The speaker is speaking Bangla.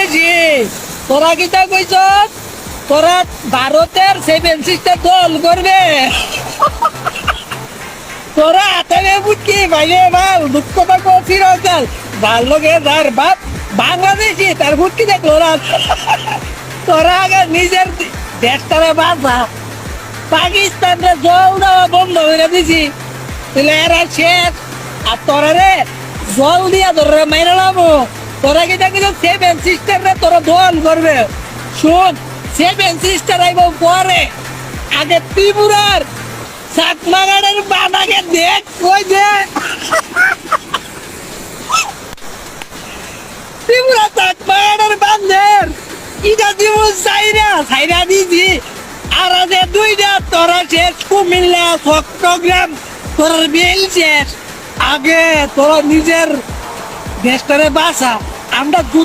বেশি তোরা কিতা কইছ তোরা ভারতের সেভেন সিস্টার দল করবে তোরা হাতে বুটকি ভাইরে ভাল দুঃখ পাবো চিরকাল ভাল লোকে যার বাপ বাংলাদেশি তার বুটকি দেখলো না তোরা আগে নিজের দেশটারে বাঁচা পাকিস্তানরে জল দেওয়া বন্ধ করে দিছি তাহলে এরা শেষ আর তোরা রে জল দিয়া ধরে মেরে নামো তোরা কি দেখি সেভেন সিস্টার রে তোরা দল করবে শোন সেভেন সিস্টার আইব পরে আগে ত্রিপুরার সাতমাগাড়ের বাবাকে দেখ কই যে ত্রিপুরা সাতমাগাড়ের বান্ধের ইটা দিব সাইরা দিছি আর আছে দুইটা তোরা শেষ কুমিল্লা চট্টগ্রাম তোর বেল শেষ আগে তোরা নিজের দেশটারে বাঁচা আমরা